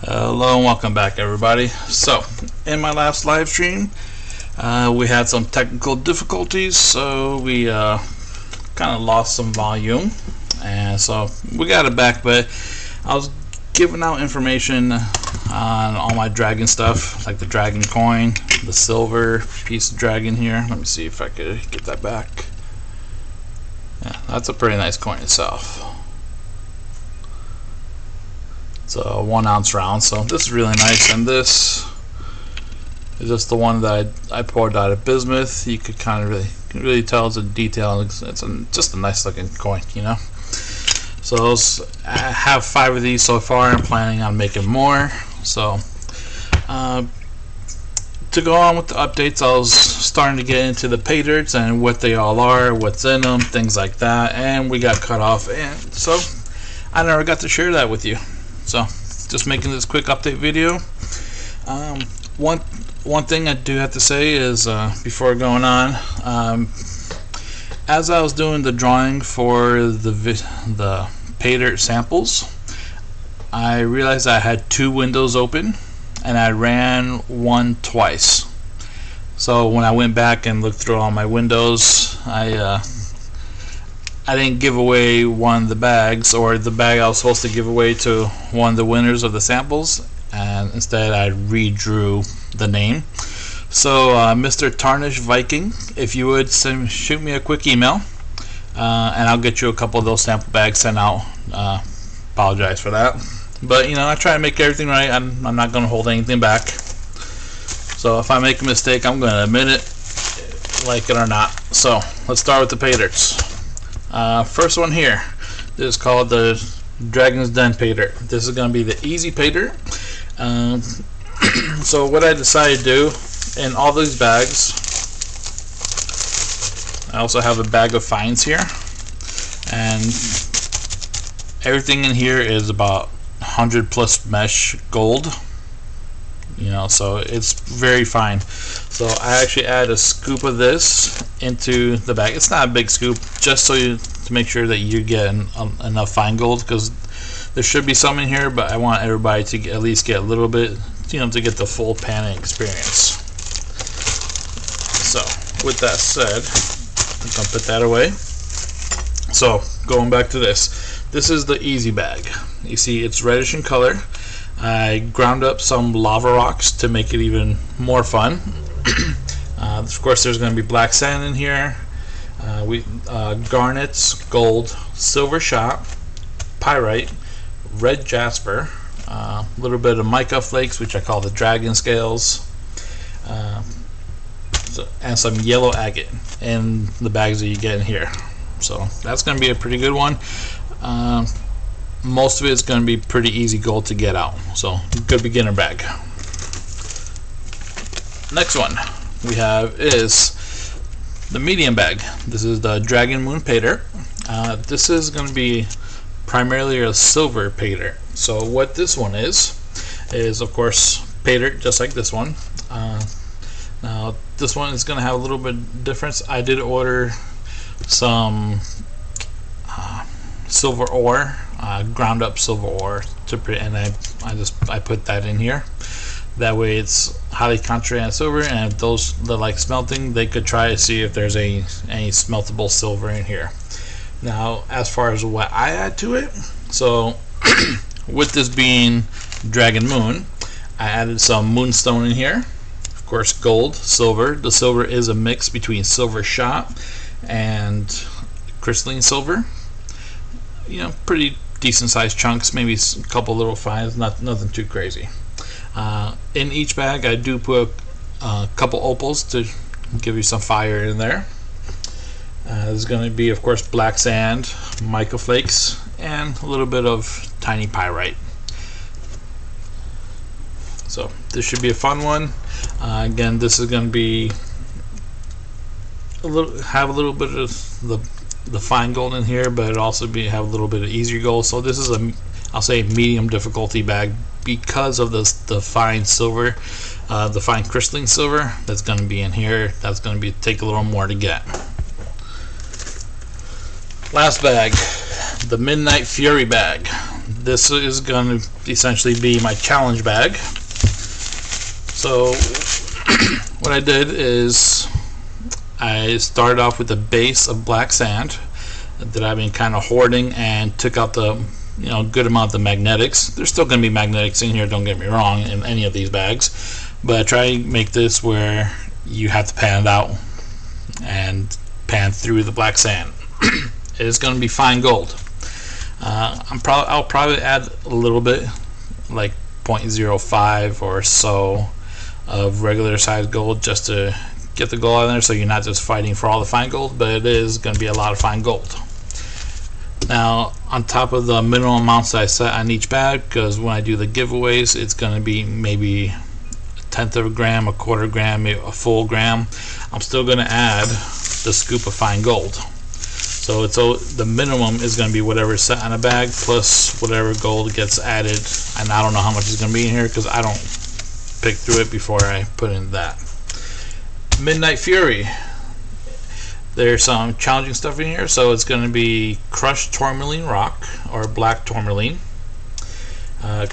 Hello and welcome back, everybody. So, in my last live stream, we had some technical difficulties, so we kind of lost some volume, and so we got it back. But I was giving out information on all my dragon stuff, like the dragon coin, the silver piece of dragon here. Let me see if I could get that back. Yeah, that's a pretty nice coin itself. It's a 1 ounce round, so this is really nice. And this is just the one that I poured out of bismuth. You could kind of really tell it's a detail. It's just a nice looking coin, you know. So I have 5 of these so far. I'm planning on making more. So to go on with the updates, I was starting to get into the pay dirts and what they all are, what's in them, things like that, and we got cut off, and so I never got to share that with you. So just making this quick update video. One thing I do have to say is before going on, as I was doing the drawing for the pay dirt samples, I realized I had 2 windows open and I ran one twice. So when I went back and looked through all my windows, I didn't give away one of the bags, or the bag I was supposed to give away to one of the winners of the samples, and instead I redrew the name. So Mr. Tarnish Viking, if you would shoot me a quick email, and I'll get you a couple of those sample bags sent out. Apologize for that, but you know, I try to make everything right. I'm not going to hold anything back. So if I make a mistake, I'm going to admit it, like it or not. So let's start with the pay dirts. First one here, this is called the Dragon's Den pay dirt. This is going to be the easy pay dirt. So what I decided to do in all these bags, I also have a bag of fines here, and everything in here is about 100 plus mesh gold, you know, so it's very fine. So I actually add a scoop of this into the bag. It's not a big scoop, just so to make sure that you get enough fine gold, because there should be some in here, but I want everybody to at least get a little bit, you know, to get the full panning experience. So with that said, I'm gonna put that away. So going back to this is the easy bag. You see it's reddish in color. I ground up some lava rocks to make it even more fun. Of course, there's going to be black sand in here, garnets, gold, silver shot, pyrite, red jasper, a little bit of mica flakes, which I call the dragon scales, and some yellow agate in the bags that you get in here. So that's going to be a pretty good one. Most of it's going to be pretty easy gold to get out, so good beginner bag. Next one we have is the medium bag. This is the Dragon Moon pay dirt. This is going to be primarily a silver pay dirt. So what this one is of course pay dirt, just like this one. Now this one is going to have a little bit difference. I did order some silver ore, ground up silver ore, and I put that in here. That way it's highly concentrated silver, and if those that like smelting, they could try to see if there's any smeltable silver in here. Now as far as what I add to it, so with this being Dragon Moon, I added some moonstone in here, of course gold, silver. The silver is a mix between silver shot and crystalline silver. You know, pretty decent sized chunks, maybe a couple little fines, nothing too crazy. In each bag I do put a couple opals to give you some fire in there. There's going to be, of course, black sand, mica flakes, and a little bit of tiny pyrite. So this should be a fun one. Again, this is going to be have a little bit of the fine gold in here, but it also have a little bit of easier gold. So this is I'll say medium difficulty bag because of the fine silver, the fine crystalline silver that's going to be in here. That's going to take a little more to get. Last bag, the Midnight Fury bag. this is going to essentially be my challenge bag. So what I did is I started off with a base of black sand that I've been kind of hoarding, and took out the good amount of the magnetics. There's still going to be magnetics in here, don't get me wrong, in any of these bags, but I try to make this where you have to pan it out and pan through the black sand. It is going to be fine gold. I'll probably add a little bit, like 0.05 or so of regular size gold, just to get the gold out there, so you're not just fighting for all the fine gold, but it is going to be a lot of fine gold. Now, on top of the minimum amounts that I set on each bag, because when I do the giveaways, it's going to be maybe a 1/10 of a gram, a 1/4 gram, maybe a full gram. I'm still going to add the scoop of fine gold. So the minimum is going to be whatever is set on a bag plus whatever gold gets added. And I don't know how much is going to be in here because I don't pick through it before I put in that. Midnight Fury. There's some challenging stuff in here, so it's going to be crushed tourmaline rock, or black tourmaline,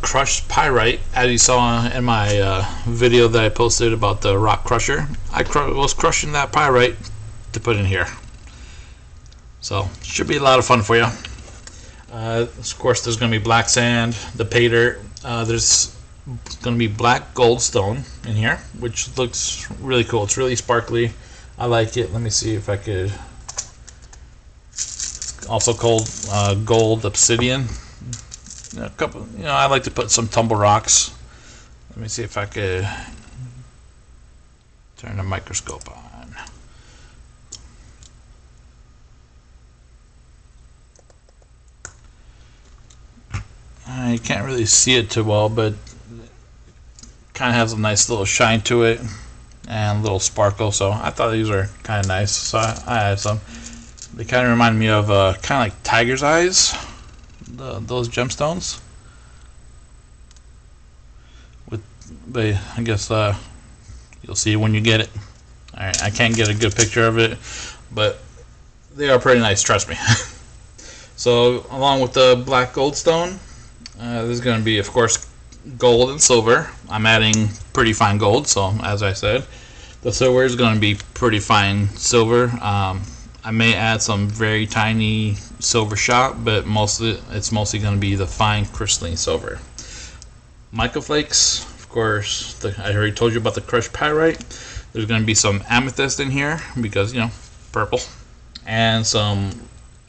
crushed pyrite, as you saw in my video that I posted about the rock crusher. I was crushing that pyrite to put in here, so should be a lot of fun for you. Of course, there's going to be black sand, the pay dirt. There's going to be black goldstone in here, which looks really cool. It's really sparkly. I like it. Let me see if I could. Also called gold obsidian. A couple. I like to put some tumble rocks. Let me see if I could turn the microscope on. I can't really see it too well, but kind of has a nice little shine to it and a little sparkle, so I thought these were kind of nice, so I had some. They kind of remind me of kind of like tiger's eyes, those gemstones. But I guess you'll see when you get it. Alright, I can't get a good picture of it, but they are pretty nice, trust me. So along with the black goldstone, there's going to be, of course, gold and silver. I'm adding pretty fine gold, so as I said, the silver is going to be pretty fine silver. I may add some very tiny silver shot, but it's mostly going to be the fine crystalline silver. Microflakes, of course, I already told you about the crushed pyrite. There's going to be some amethyst in here because, purple, and some,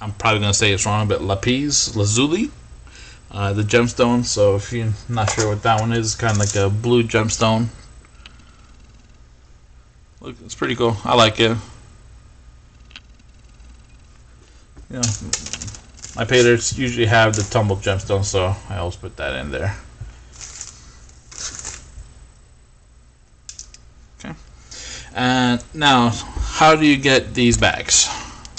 I'm probably going to say it's wrong, but lapis lazuli. The gemstone, so if you're not sure what that one is, it's kind of like a blue gemstone. Look, it's pretty cool. I like it. My pay dirts usually have the tumbled gemstone, so I always put that in there. Okay. And now, how do you get these bags?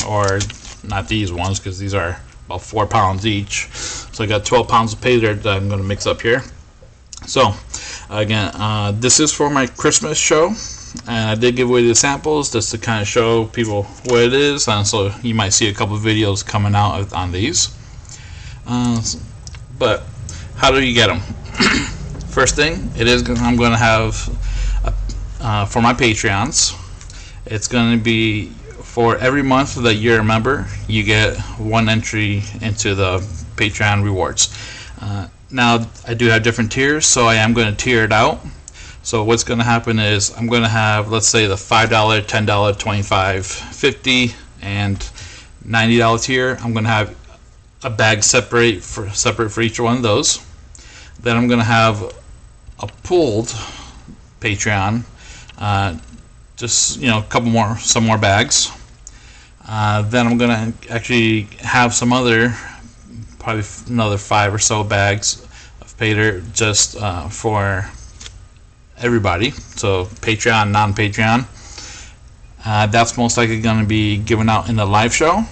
Or not these ones, because these are about 4 pounds each. So I got 12 pounds of pay dirt that I'm going to mix up here. So again, this is for my Christmas show, and I did give away the samples just to kind of show people what it is, and so you might see a couple of videos coming out on these. But how do you get them? First thing, I'm going to have for my Patreons, it's going to be for every month that you're a member, you get 1 entry into the Patreon rewards. Now, I do have different tiers, so I am going to tier it out. So what's going to happen is I'm going to have, let's say, the $5, $10, $25, $50, and $90 tier. I'm going to have a bag separate for each one of those. Then I'm going to have a pooled Patreon, just some more bags. Then I'm going to actually have some other, probably another 5 or so bags of pay dirt just for everybody. So Patreon, non-Patreon. That's most likely going to be given out in the live show.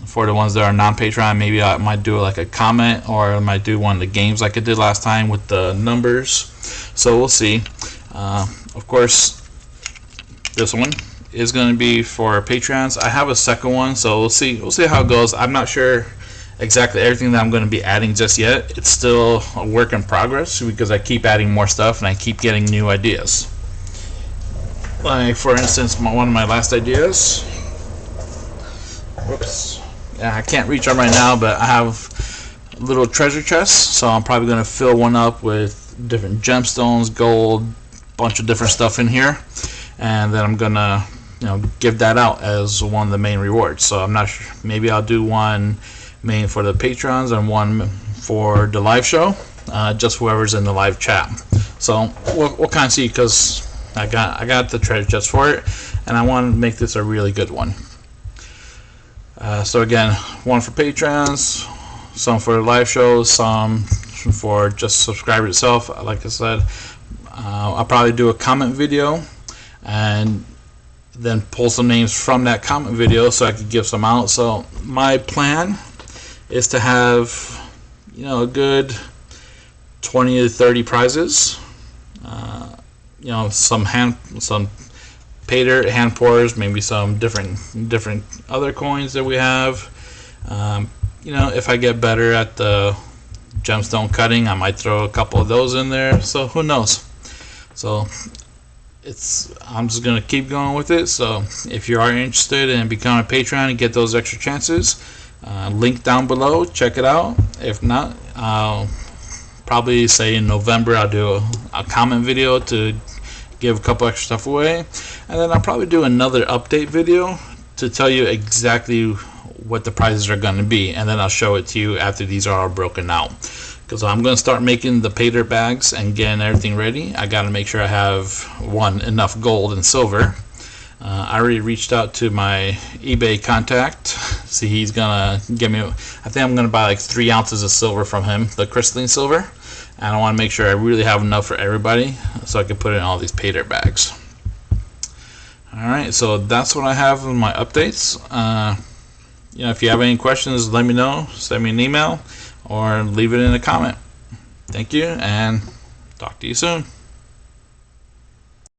For the ones that are non-Patreon, maybe I might do like a comment, or I might do one of the games like I did last time with the numbers. So we'll see. Of course, this one is going to be for Patreons. I have a second one, so we'll see how it goes. I'm not sure exactly everything that I'm going to be adding just yet. It's still a work in progress because I keep adding more stuff and I keep getting new ideas. Like for instance, one of my last ideas. Whoops. Yeah, I can't reach them right now, but I have little treasure chests, so I'm probably going to fill one up with different gemstones, gold, bunch of different stuff in here, and then I'm going to give that out as one of the main rewards. So I'm not sure, maybe I'll do one main for the patrons and one for the live show, just whoever's in the live chat. So we'll kind of see, because I got the treasure chest for it, and I want to make this a really good one. So again, one for patrons, some for the live shows, some for just subscriber itself. Like I said, I'll probably do a comment video and then pull some names from that comment video so I could give some out. So my plan is to have a good 20 to 30 prizes. Some pay dirt, hand pours, maybe some different other coins that we have. If I get better at the gemstone cutting, I might throw a couple of those in there. So who knows? So I'm just gonna keep going with it. So if you are interested in becoming a patron and get those extra chances, link down below, check it out. If not, I'll probably say in November I'll do a comment video to give a couple extra stuff away, and then I'll probably do another update video to tell you exactly what the prizes are going to be, and then I'll show it to you after these are all broken out, because I'm going to start making the pay dirt bags and getting everything ready. I got to make sure I have enough gold and silver. I already reached out to my eBay contact. See, he's gonna give me, I think I'm gonna buy like 3 ounces of silver from him, the crystalline silver, and I want to make sure I really have enough for everybody so I can put it in all these pay dirt bags. Alright, so that's what I have in my updates. If you have any questions, let me know, send me an email, or leave it in a comment. Thank you, and talk to you soon.